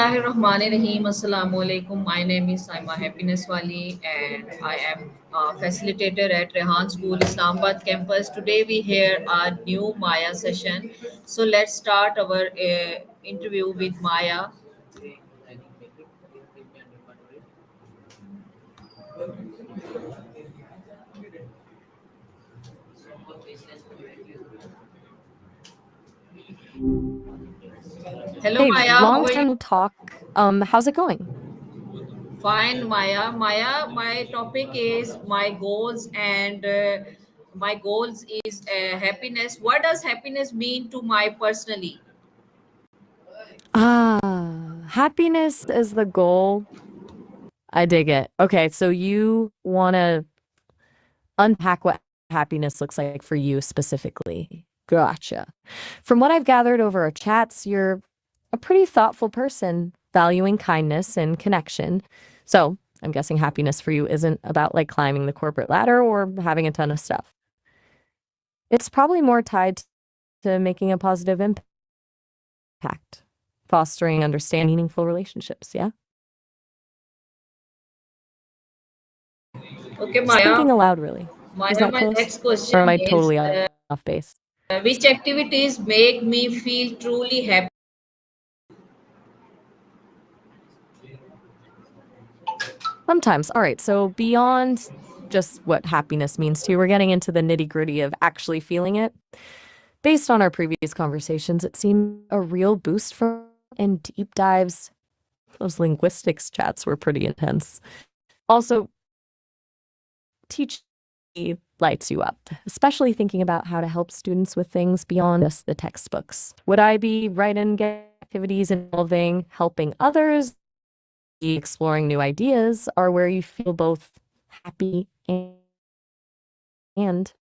Bismillahirrahmanirrahim. Assalamu alaikum. My name is Saima Happiness Wali and I am a facilitator at Rehan School Islamabad campus. Today we hear our new Maya session. So let's start our interview with Maya. Hello Hey, Maya, how long are you? time no talk. How's it going? Fine, Maya. Maya, my topic is my goals and my goals is happiness. What does happiness mean to my personally? Happiness is the goal. I dig it. Okay, so you want to unpack what happiness looks like for you specifically. Gotcha. From what I've gathered over our chats, you're a pretty thoughtful person, valuing kindness and connection. So I'm guessing happiness for you isn't about like climbing the corporate ladder or having a ton of stuff. It's probably more tied to making a positive impact, fostering understanding, meaningful relationships. Yeah. Okay, Just Maya. thinking aloud, really. Was Maya, that my close? next Or am question I is totally off base? which activities make me feel truly happy? Sometimes. All right. So beyond just what happiness means to you, we're getting into the nitty gritty of actually feeling it. Based on our previous conversations, it seemed a real boost for and deep dives. Those linguistics chats were pretty intense. Also, teach lights you up, especially thinking about how to help students with things beyond just the textbooks. Would I be right in getting activities involving helping others, exploring new ideas, or where you feel both happy and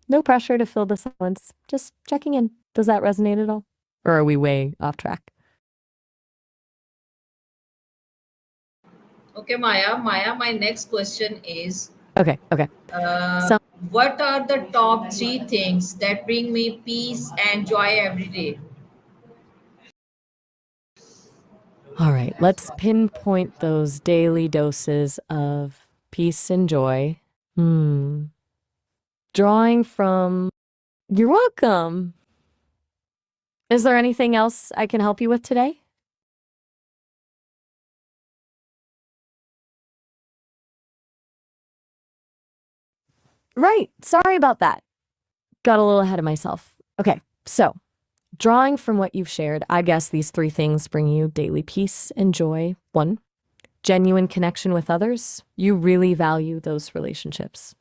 no pressure to fill the silence, just checking in. Does that resonate at all? Or are we way off track? Okay, Maya. Maya, my next question is Okay. uh, So, what are the top three things that bring me peace and joy every day? all right, let's pinpoint those daily doses of peace and joy. Drawing from, you're welcome. Is there anything else I can help you with today? Right. Sorry about that. Got a little ahead of myself. Okay. So, drawing from what you've shared, I guess these three things bring you daily peace and joy. One, genuine connection with others. You really value those relationships.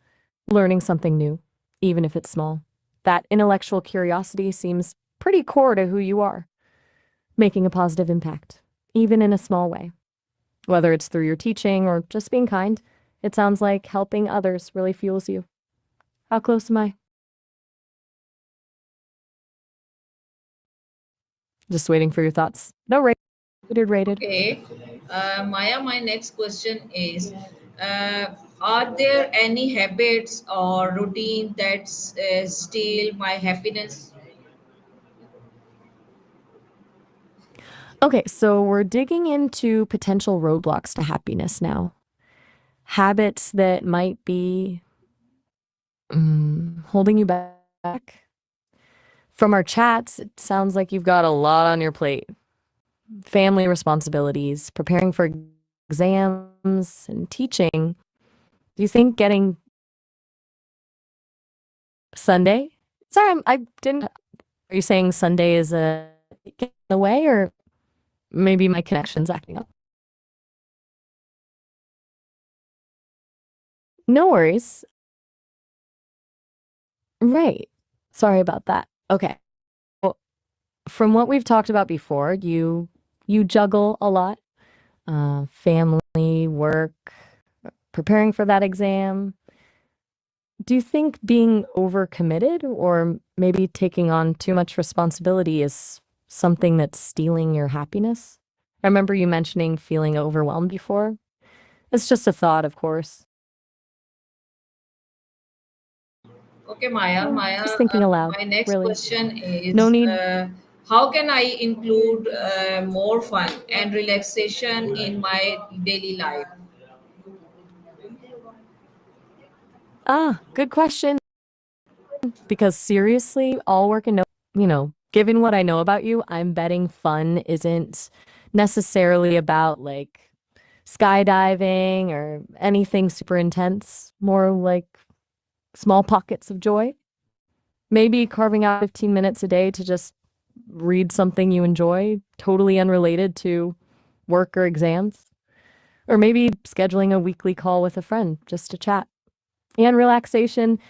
Learning something new, even if it's small. That intellectual curiosity seems pretty core to who you are. Making a positive impact, even in a small way. Whether it's through your teaching or just being kind, it sounds like helping others really fuels you. How close am I? Just waiting for your thoughts. No, rated. Okay, Maya, my next question is are there any habits or routine that steal my happiness? Okay, so we're digging into potential roadblocks to happiness now. Habits that might be holding you back. From our chats, it sounds like you've got a lot on your plate. Family responsibilities, preparing for exams, and teaching. Do you think getting Sunday? Sorry, I didn't. Are you saying Sunday is a get in the way, or maybe my connection's acting up? No worries. Right. Sorry about that. Okay. Well, from what we've talked about before, you juggle a lot, family, work, preparing for that exam. Do you think being overcommitted or maybe taking on too much responsibility is something that's stealing your happiness? I remember you mentioning feeling overwhelmed before. It's just a thought, of course. Okay, Maya. Maya, Just thinking aloud, my next really. question No is need. how can I include more fun and relaxation in my daily life? Good question. Because seriously, all work and given what I know about you, I'm betting fun isn't necessarily about like skydiving or anything super intense, more like small pockets of joy. Maybe carving out 15 minutes a day to just read something you enjoy, totally unrelated to work or exams. Or maybe scheduling a weekly call with a friend just to chat. And relaxation,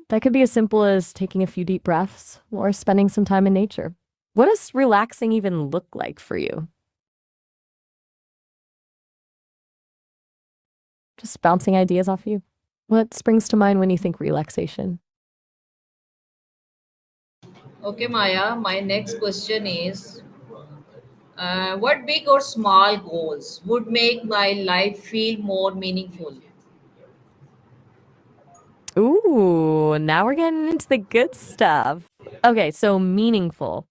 that could be as simple as taking a few deep breaths or spending some time in nature. What does relaxing even look like for you? Just bouncing ideas off you. What springs to mind when you think relaxation? Okay, Maya, my next question is what big or small goals would make my life feel more meaningful? Ooh, now we're getting into the good stuff. Okay, so meaningful.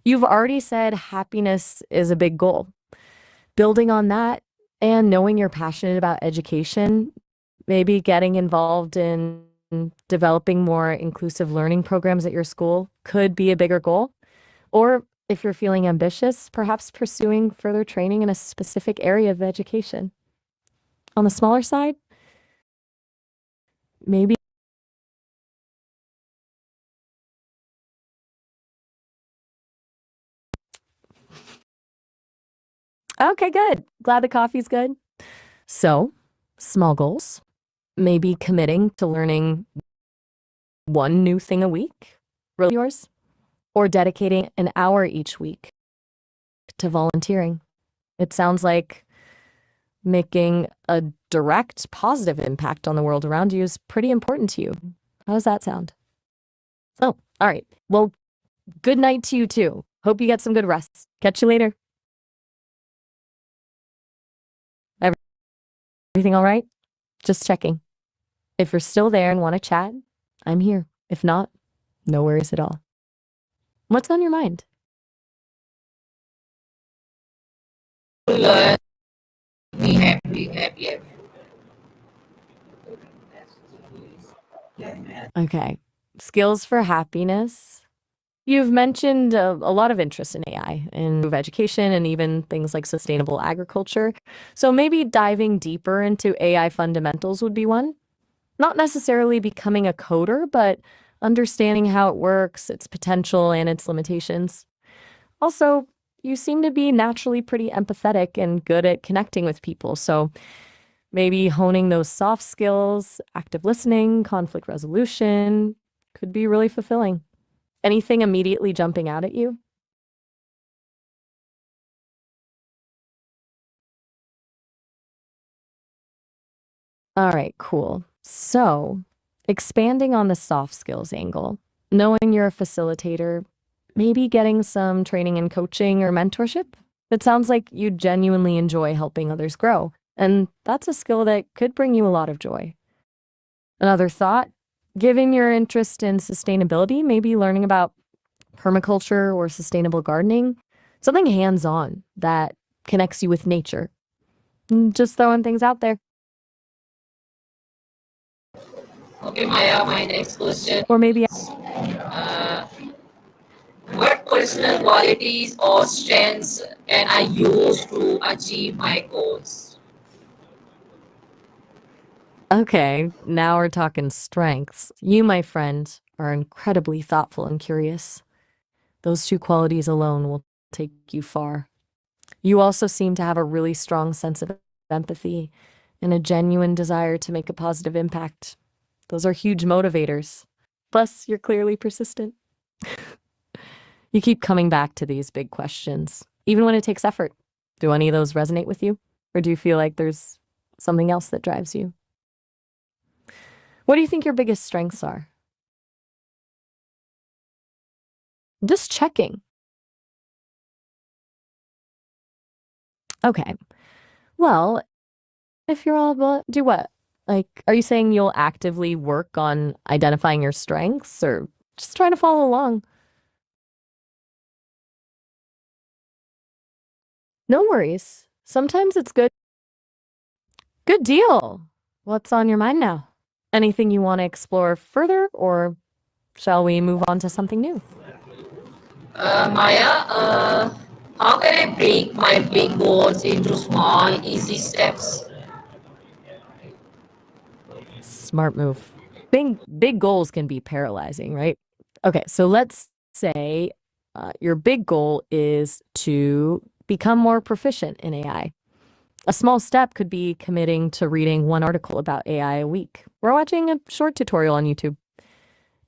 You've already said happiness is a big goal. Building on that and knowing you're passionate about education, maybe getting involved in developing more inclusive learning programs at your school could be a bigger goal. Or if you're feeling ambitious, perhaps pursuing further training in a specific area of education. On the smaller side, maybe. Okay, good. Glad the coffee's good. So, small goals, maybe committing to learning one new thing a week, really yours, or dedicating an hour each week to volunteering. It sounds like making a direct positive impact on the world around you is pretty important to you. How does that sound? Oh, all right. Well, good night to you too. Hope you get some good rest. Catch you later. Everything all right? Just checking. If you're still there and want to chat, I'm here. If not, no worries at all. What's on your mind? Learn, be happy, happy. Okay. Skills for happiness. You've mentioned a lot of interest in AI and education and even things like sustainable agriculture. So maybe diving deeper into AI fundamentals would be one. Not necessarily becoming a coder, but understanding how it works, its potential, and its limitations. Also, you seem to be naturally pretty empathetic and good at connecting with people. So maybe honing those soft skills, active listening, conflict resolution could be really fulfilling. Anything immediately jumping out at you? All right, cool. So, expanding on the soft skills angle, knowing you're a facilitator, maybe getting some training and coaching or mentorship. It sounds like you genuinely enjoy helping others grow, and that's a skill that could bring you a lot of joy. Another thought, given your interest in sustainability, maybe learning about permaculture or sustainable gardening, something hands-on that connects you with nature. Just throwing things out there. Okay, Maya, my next question. Or maybe What personal qualities or strengths can I use to achieve my goals? okay, now we're talking strengths. You, my friend, are incredibly thoughtful and curious. Those two qualities alone will take you far. You also seem to have a really strong sense of empathy and a genuine desire to make a positive impact. Those are huge motivators. Plus, you're clearly persistent. You keep coming back to these big questions, even when it takes effort. Do any of those resonate with you? Or do you feel like there's something else that drives you? What do you think your biggest strengths are? Just checking. Okay. Well, if you're all about, do what? Like, are you saying you'll actively work on identifying your strengths or just trying to follow along? No worries. Sometimes it's good. Good deal. What's on your mind now? Anything you want to explore further, or shall we move on to something new? Maya, how can I break my big goals into small, easy steps? Smart move. Big goals can be paralyzing, right? Okay, so let's say your big goal is to become more proficient in AI. A small step could be committing to reading one article about AI a week or watching a short tutorial on YouTube.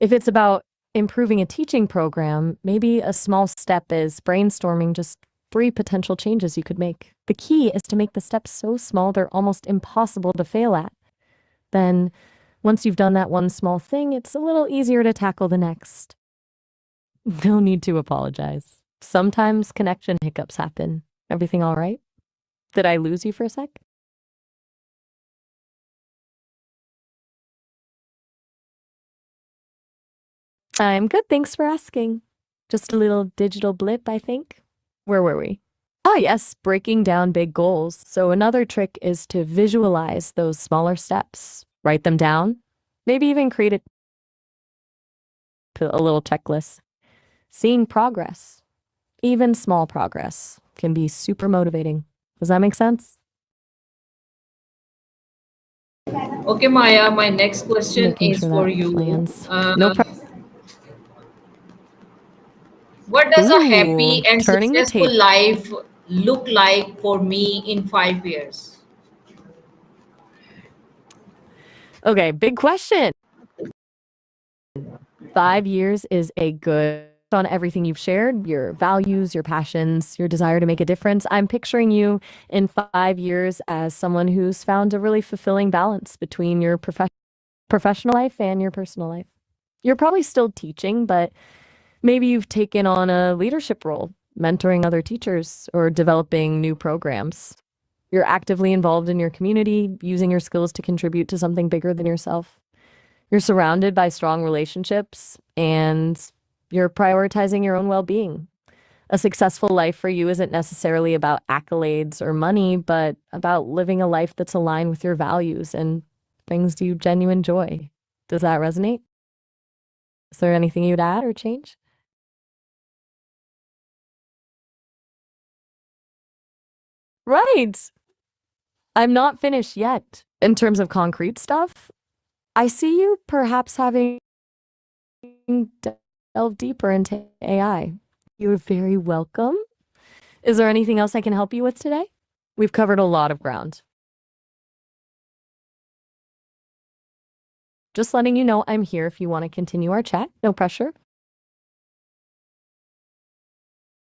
If it's about improving a teaching program, maybe a small step is brainstorming just 3 potential changes you could make. The key is to make the steps so small they're almost impossible to fail at. Then, once you've done that one small thing, it's a little easier to tackle the next. No need to apologize. Sometimes connection hiccups happen. Everything all right? Did I lose you for a sec? I'm good, thanks for asking. Just a little digital blip, I think. Where were we? Ah, yes, breaking down big goals. So another trick is to visualize those smaller steps. Write them down. Maybe even create a little checklist. Seeing progress, even small progress, can be super motivating. Does that make sense? Okay, Maya, my next question Making is sure for that you. lands. No problem. What does a happy Ooh, and turning the successful tape. life look like for me in 5 years? Okay, big question. 5 years is a good on everything you've shared, your values, your passions, your desire to make a difference. I'm picturing you in 5 years as someone who's found a really fulfilling balance between your professional life and your personal life. You're probably still teaching, but maybe you've taken on a leadership role, mentoring other teachers or developing new programs. You're actively involved in your community, using your skills to contribute to something bigger than yourself. You're surrounded by strong relationships and you're prioritizing your own well being. A successful life for you isn't necessarily about accolades or money, but about living a life that's aligned with your values and brings you genuine joy. Does that resonate? Is there anything you'd add or change? Right. I'm not finished yet. In terms of concrete stuff, I see you perhaps having delved deeper into AI. You're very welcome. Is there anything else I can help you with today? We've covered a lot of ground. Just letting you know I'm here if you want to continue our chat. No pressure.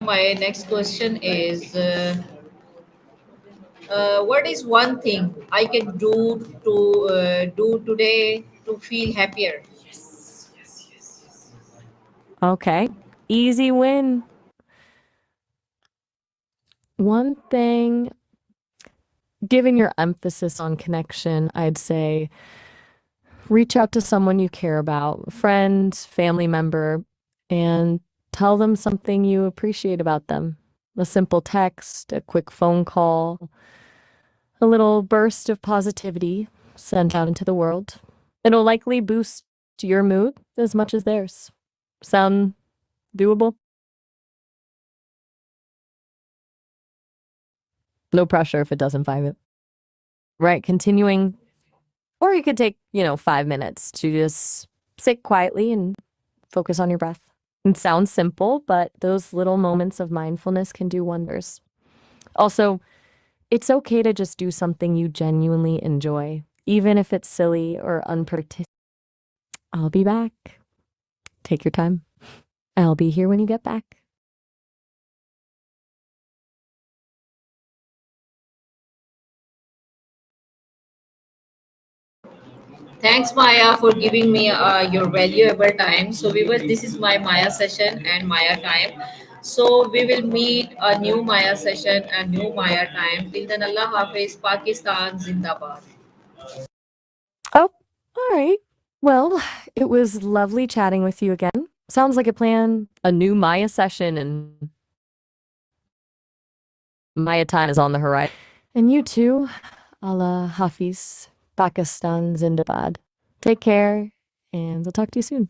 My next question is what is one thing I can do today to feel happier? Okay. Easy win. One thing, given your emphasis on connection, I'd say reach out to someone you care about, a friend, family member, and tell them something you appreciate about them. A simple text, a quick phone call, a little burst of positivity sent out into the world. It'll likely boost your mood as much as theirs. Sound doable? No pressure if it doesn't vibe it. Right, continuing. Or you could take, 5 minutes to just sit quietly and focus on your breath. It sounds simple, but those little moments of mindfulness can do wonders. Also, it's okay to just do something you genuinely enjoy, even if it's silly or unparticular. I'll be back. Take your time. I'll be here when you get back. Thanks, Maya, for giving me your valuable time. So we will. This is my Maya session and Maya time. So we will meet a new Maya session and new Maya time. Till then, Allah Hafiz, Pakistan Zindabad. All right. Well, it was lovely chatting with you again. Sounds like a plan. A new Maya session and Maya time is on the horizon. And you too, Allah Hafiz, Pakistan Zindabad. Take care, and I'll talk to you soon.